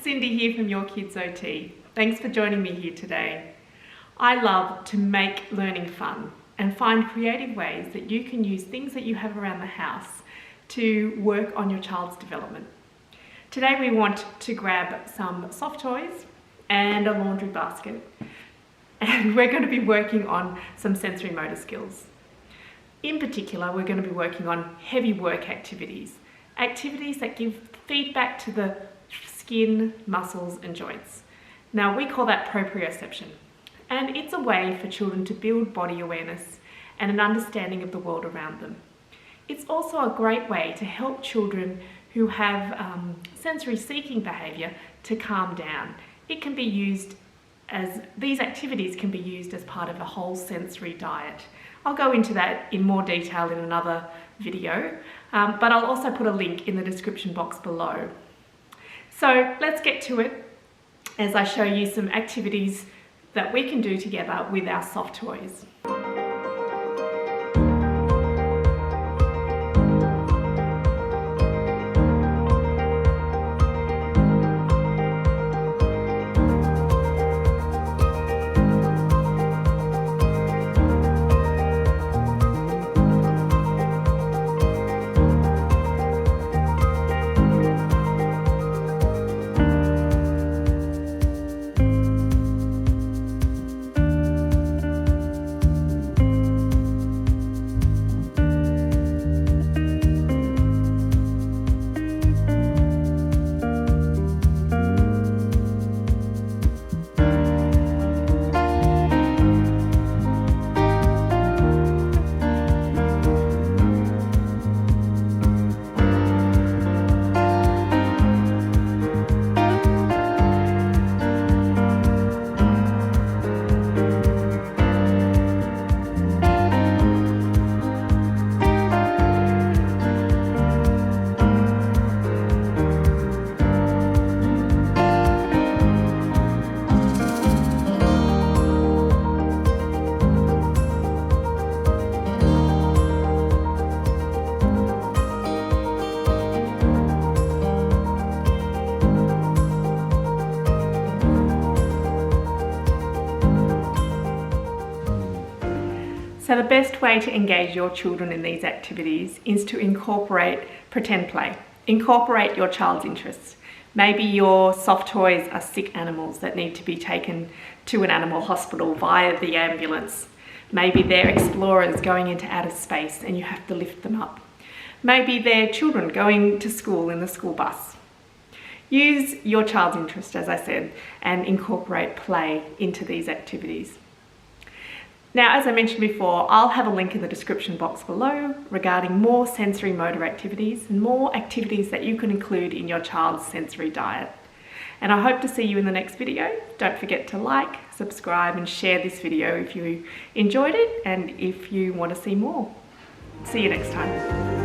Cindy here from Your Kids OT. Thanks for joining me here today. I love to make learning fun and find creative ways that you can use things that you have around the house to work on your child's development. Today we want to grab some soft toys and a laundry basket, and we're going to be working on some sensory motor skills. In particular, we're going to be working on heavy work activities that give feedback to the skin, muscles and joints. Now we call that proprioception, and it's a way for children to build body awareness and an understanding of the world around them. It's also a great way to help children who have sensory seeking behaviour to calm down. It can be used as, these activities can be used as part of a whole sensory diet. I'll go into that in more detail in another video, but I'll also put a link in the description box below. So let's get to it as I show you some activities that we can do together with our soft toys. So the best way to engage your children in these activities is to incorporate pretend play. Incorporate your child's interests. Maybe your soft toys are sick animals that need to be taken to an animal hospital via the ambulance. Maybe they're explorers going into outer space and you have to lift them up. Maybe they're children going to school in the school bus. Use your child's interest, as I said, and incorporate play into these activities. Now, as I mentioned before, I'll have a link in the description box below regarding more sensory motor activities and more activities that you can include in your child's sensory diet. And I hope to see you in the next video. Don't forget to like, subscribe and share this video if you enjoyed it and if you want to see more. See you next time.